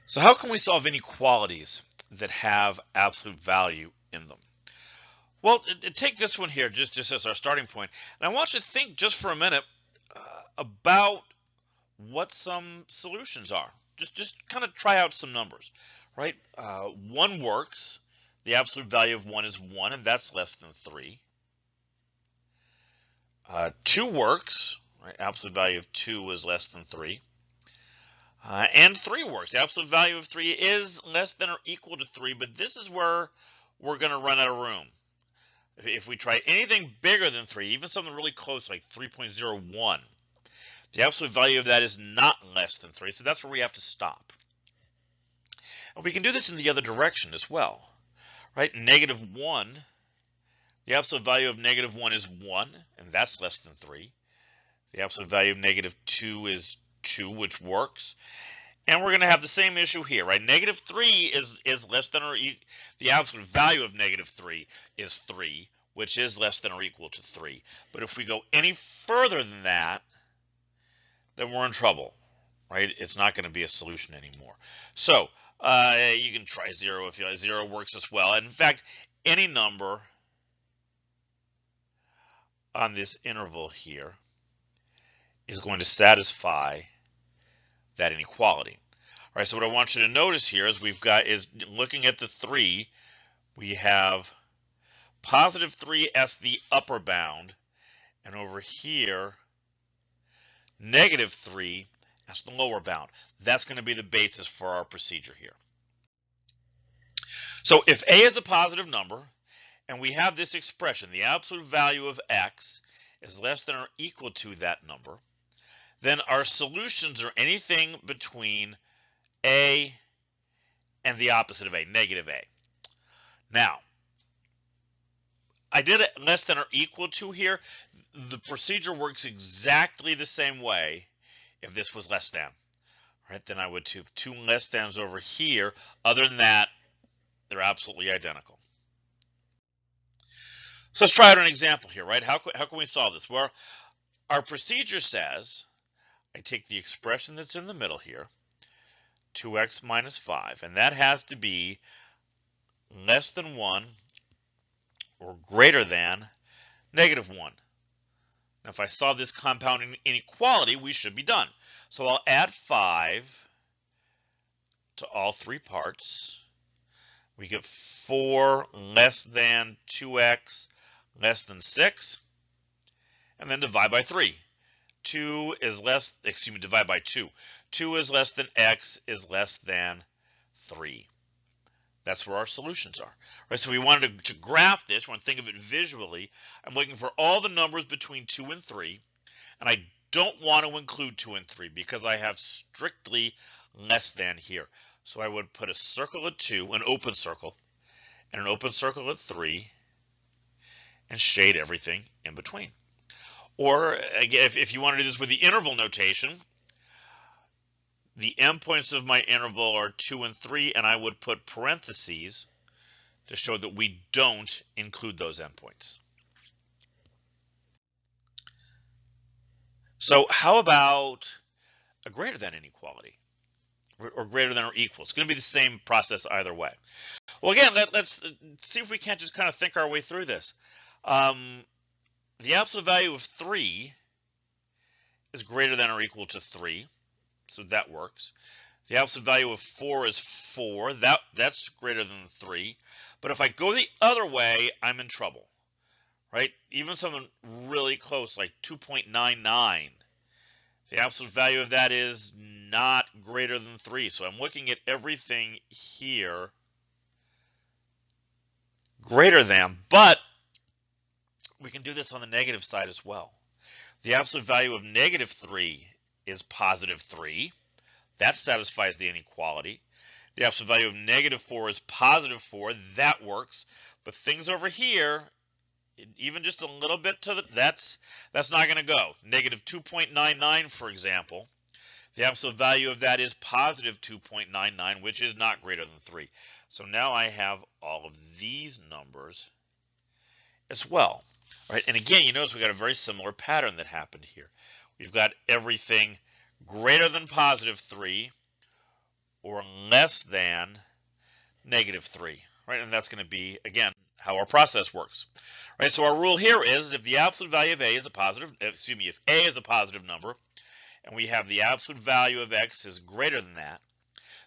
So how can we solve inequalities that have absolute value in them? Well, take this one here just as our starting point. And I want you to think just for a minute about what some solutions are. Just kind of try out some numbers, right? 1 works. The absolute value of 1 is 1, and that's less than 3. 2 works, right? Absolute value of 2 is less than 3. And 3 works. The absolute value of 3 is less than or equal to 3, but this is where we're going to run out of room. If we try anything bigger than 3, even something really close like 3.01, the absolute value of that is not less than 3, so that's where we have to stop. And we can do this in the other direction as well, right? -1, the absolute value of -1 is 1, and that's less than 3. The absolute value of -2 is 2, which works. And we're going to have the same issue here, right? -3 is less than or the absolute value of -3 is 3, which is less than or equal to 3. But if we go any further than that, then we're in trouble, right? It's not going to be a solution anymore. So you can try 0 if you like. 0 works as well. And in fact, any number on this interval here is going to satisfy that inequality. All right, so what I want you to notice here is looking at the 3, we have positive 3 as the upper bound, and over here, -3 as the lower bound. That's going to be the basis for our procedure here. So if a is a positive number, and we have this expression, the absolute value of x is less than or equal to that number, then our solutions are anything between a and the opposite of a, -a. Now, I did it less than or equal to here. The procedure works exactly the same way if this was less than. Right, then I would do 2 less thans over here. Other than that, they're absolutely identical. So let's try out an example here, right? How can we solve this? Well, our procedure says I take the expression that's in the middle here, 2x minus 5, and that has to be less than 1 or greater than -1. Now, if I solve this compound inequality, we should be done. So I'll add 5 to all 3 parts. We get 4 less than 2x less than 6, and then divide by 3. Divide by 2. 2 is less than x is less than 3. That's where our solutions are. Right, so we wanted to graph this. We want to think of it visually. I'm looking for all the numbers between 2 and 3, and I don't want to include 2 and 3 because I have strictly less than here. So I would put a circle at 2, an open circle, and an open circle at 3, and shade everything in between. Or again, if you want to do this with the interval notation, the endpoints of my interval are 2 and 3, and I would put parentheses to show that we don't include those endpoints. So how about a greater than inequality, or greater than or equal? It's going to be the same process either way. Well, again, let's see if we can't just kind of think our way through this. The absolute value of 3 is greater than or equal to 3. So that works. The absolute value of 4 is 4. That's greater than 3. But if I go the other way, I'm in trouble, right? Even something really close, like 2.99, the absolute value of that is not greater than 3. So I'm looking at everything here greater than, but we can do this on the negative side as well. The absolute value of -3 is +3. That satisfies the inequality. The absolute value of -4 is +4. That works. But things over here, even just a little bit to that's not going to go. -2.99, for example. The absolute value of that is +2.99, which is not greater than 3. So now I have all of these numbers as well. Right, and again, you notice we got a very similar pattern that happened here. We've got everything greater than +3 or less than -3, right? And that's going to be, again, how our process works, right? So our rule here is if the absolute value of A is a positive, if A is a positive number, and we have the absolute value of X is greater than that,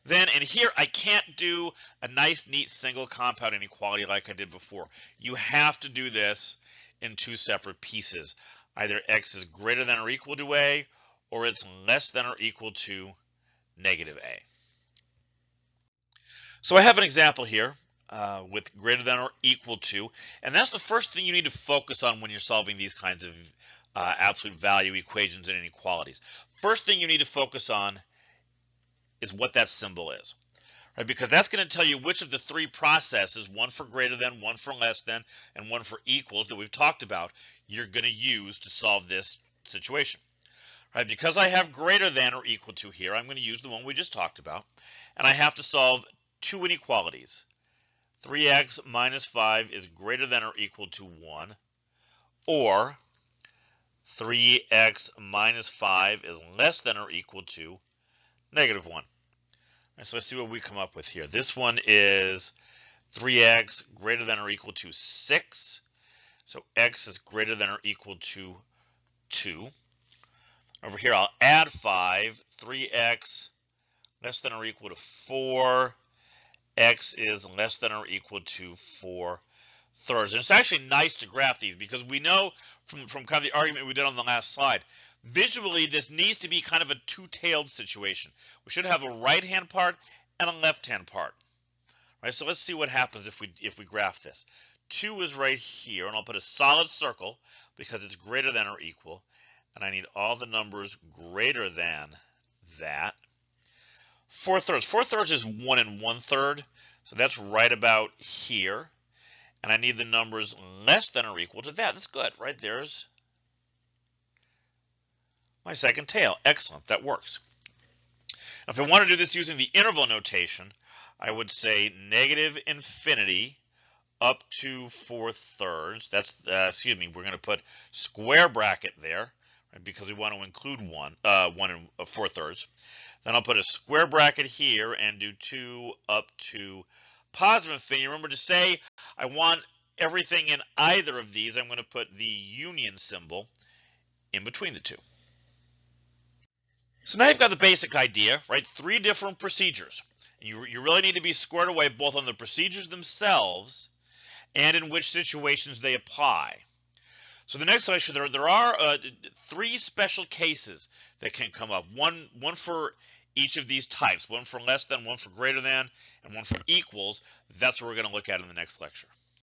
then, and here I can't do a nice, neat single compound inequality like I did before. You have to do this in two separate pieces. Either X is greater than or equal to A, or it's less than or equal to -A. So I have an example here with greater than or equal to, and that's the first thing you need to focus on when you're solving these kinds of absolute value equations and inequalities. First thing you need to focus on is what that symbol is, right? Because that's going to tell you which of the three processes, one for greater than, one for less than, and one for equals that we've talked about, you're going to use to solve this situation, right? Because I have greater than or equal to here, I'm going to use the one we just talked about, and I have to solve two inequalities. 3x minus 5 is greater than or equal to 1, or 3x minus 5 is less than or equal to -1. Right, so let's see what we come up with here. This one is 3x greater than or equal to 6. So x is greater than or equal to 2. Over here, I'll add 5. 3x less than or equal to 4. X is less than or equal to 4/3. And it's actually nice to graph these because we know from kind of the argument we did on the last slide, visually this needs to be kind of a two-tailed situation. We should have a right-hand part and a left-hand part. Right? So let's see what happens if we graph this. 2 is right here, and I'll put a solid circle because it's greater than or equal, and I need all the numbers greater than that. 4/3. 4/3 is 1 1/3, so that's right about here. And I need the numbers less than or equal to that. That's good, right? There's my second tail. Excellent, that works. Now, if I want to do this using the interval notation, I would say -infinity up to 4/3. That's, we're going to put square bracket there, right, because we want to include 1 and 4/3. Then I'll put a square bracket here and do 2 up to positive infinity. Remember to say I want everything in either of these, I'm going to put the union symbol in between the two. So now you've got the basic idea, right? 3 different procedures. And you really need to be squared away both on the procedures themselves and in which situations they apply. So the next lecture, there are 3 special cases that can come up. One for each of these types, one for less than, one for greater than, and one for equals. That's what we're going to look at in the next lecture.